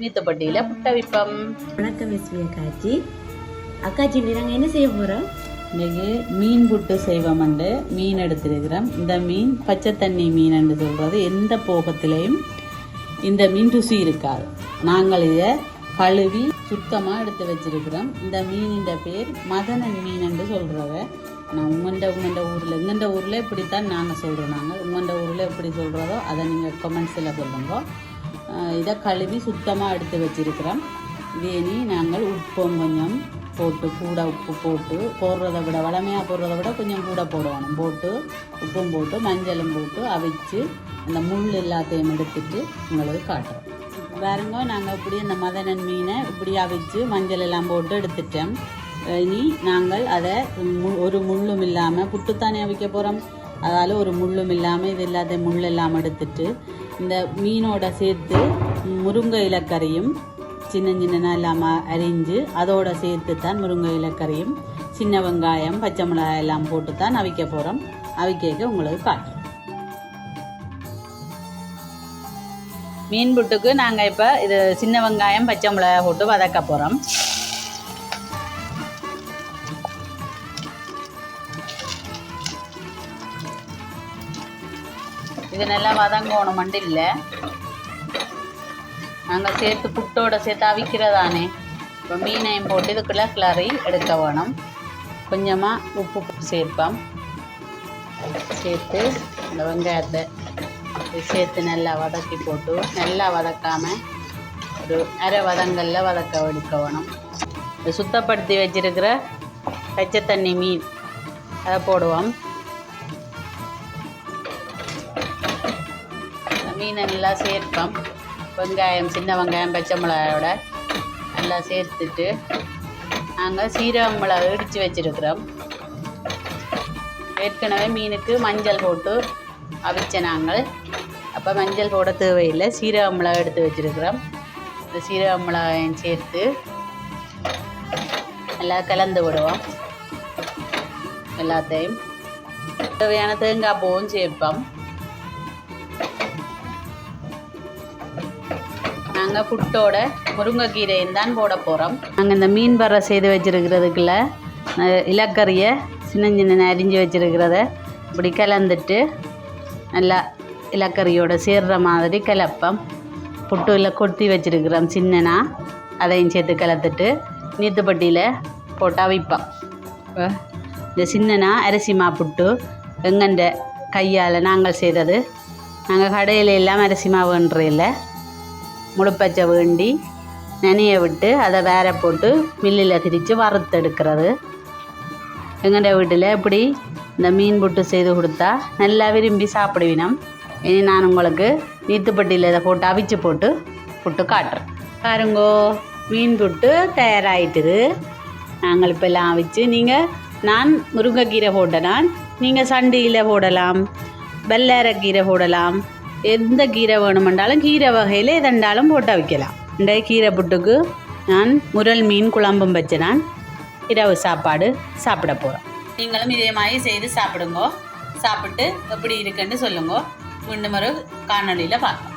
நீத்தப்பட்டியில் புட்டை விற்போம். வணக்கம் எஸ்வி அக்காச்சி. அக்காச்சி நாங்கள் என்ன செய்ய போகிறோம்? இன்றைக்கி மீன் புட்டு செய்வோம்ண்டு மீன் எடுத்துருக்கிறோம். இந்த மீன் பச்சை தண்ணி மீன் சொல்கிறது எந்த போகத்திலையும் இந்த மீன் ருசி இருக்காது. நாங்கள் இதை கழுவி சுத்தமாக எடுத்து வச்சிருக்கிறோம். இந்த மீனின் பேர் மதனன் மீன் என்று சொல்கிறத நான் உங்கள்ட ஊரில் இப்படித்தான் நாங்கள் சொல்கிறோம். நாங்கள் உங்கள்ட ஊரில் எப்படி சொல்கிறதோ அதை நீங்கள் கமெண்ட்ஸில் சொல்லுங்க. இதை கழுவி சுத்தமாக எடுத்து வச்சிருக்கிறோம். இதே நாங்கள் உப்பும் கொஞ்சம் போட்டு கூட உப்பு போட்டு போடுறதை விட வளமையாக போடுறத விட கொஞ்சம் கூட போடணும். போட்டு உப்பும் போட்டு மஞ்சளும் போட்டு அவிச்சு அந்த முள் எல்லாத்தையும் எடுத்துட்டு உங்களுக்கு காட்டுறோம். பாருங்க, நாங்கள் இப்படி இந்த மதனன் மீனை இப்படி அவிச்சு மஞ்சள் எல்லாம் போட்டு எடுத்துட்டோம். இனி நாங்கள் அதை ஒரு முள்ளும் இல்லாமல் புட்டுத்தானே அவிக்க போகிறோம். அதால் ஒரு முள்ளும் இல்லாமல் இது எல்லாத்தையும் முள் இல்லாமல் எடுத்துட்டு இந்த மீனோட சேர்த்து முருங்கை இலக்கறியும் சின்ன சின்ன இல்லாமல் அரிஞ்சு அதோடு சேர்த்து தான் முருங்கை இலக்கறியும் சின்ன வெங்காயம் பச்சை மிளகாய் எல்லாம் போட்டு தான் அவிக்க போகிறோம். அவிக்க உங்களுக்கு காட்டுறோம். மீன் புட்டுக்கு நாங்கள் இப்போ இது சின்ன வெங்காயம் பச்சை மிளகாய் போட்டு வதக்க போகிறோம். இது நல்லா வதங்கணுமெண்டு இல்லை, நாங்கள் சேர்த்து புட்டோட சேர்த்து அவிக்கிறதானே. இப்போ மீனையும் போட்டு இதுக்குள்ளே கிளறி எடுக்க வேணும். கொஞ்சமாக உப்பு சேர்ப்போம். சேர்த்து இந்த வெங்காயத்தை சேர்த்து நல்லா வதக்கி போட்டு நல்லா வதக்காமல் ஒரு அரை வதங்கலில் எடுக்க வேணும். இது சுத்தப்படுத்தி வச்சிருக்கிற பச்சை தண்ணி மீன் அதை போடுவோம். மீனை நல்லா சேர்ப்போம். வெங்காயம் சின்ன வெங்காயம் பச்சை மிளகாயோட நல்லா சேர்த்துட்டு நாங்கள் சீரக மிளகா இடித்து வச்சுருக்கிறோம். ஏற்கனவே மீனுக்கு மஞ்சள் போட்டு அவிச்ச நாங்கள், அப்போ மஞ்சள் போட தேவையில்லை. சீரக மிளகா எடுத்து வச்சுருக்கிறோம். இந்த சீரக மிளகாயும் சேர்த்து நல்லா கலந்து விடுவோம். எல்லாத்தையும் தேவையான தேங்காய் பூவும் சேர்ப்போம். நாங்கள் புட்டோட முருங்கைக்கீரையும் தான் போட போகிறோம். நாங்கள் இந்த மீன் வர செய்து வச்சுருக்கிறதுக்குள்ள இலக்கறியை சின்ன சின்ன அரிஞ்சு வச்சுருக்கிறத இப்படி கலந்துட்டு நல்லா இலக்கறியோடு சேர்கிற மாதிரி கலப்போம். புட்டில் கொத்தி வச்சுருக்கிறோம் சின்னனா, அதையும் சேர்த்து கலந்துட்டு நீத்துப்பட்டியில் போட்டு அவிப்போம். இந்த சின்னனா அரிசி மாப்புட்டு எங்கண்ட கையால் நாங்கள் செய்கிறது. நாங்கள் கடையில் எல்லாம் அரிசி மாவுன்ற இல்லை, முழுப்பச்சை வேண்டி நனைய விட்டு அதை வேற போட்டு மில்லில் திரித்து வறுத்தெடுக்கிறது. எங்கள்ட வீட்டில் இப்படி இந்த மீன் புட்டு செய்து கொடுத்தா நல்லா விரும்பி சாப்பிடுவினோம். இனி நான் உங்களுக்கு நீத்துப்பட்டியில் இதை போட்டு அவிச்சு போட்டு புட்டு காட்டுறேன். பாருங்கோ, மீன் புட்டு தயாராகிட்டுது. நாங்கள் இப்போ எல்லாம் அவிச்சு நான் முருங்கைக்கீரை போட்டேன், நீங்கள் சண்டியில் போடலாம், வெள்ளரைக்கீரை போடலாம், எந்த கீரை வேணுமென்றாலும் கீரை வகையில் எதெண்டாலும் போட்டு வைக்கலாம். இந்த கீரை புட்டுக்கு நான் முரல் மீன் குழம்பும் வச்சு இரவு சாப்பாடு சாப்பிட போகிறோம். நீங்களும் இதே மாதிரி செய்து சாப்பிடுங்க. சாப்பிட்டு எப்படி இருக்குன்னு சொல்லுங்க. மீண்டும் ஒரு காணொலியில் பார்க்கலாம்.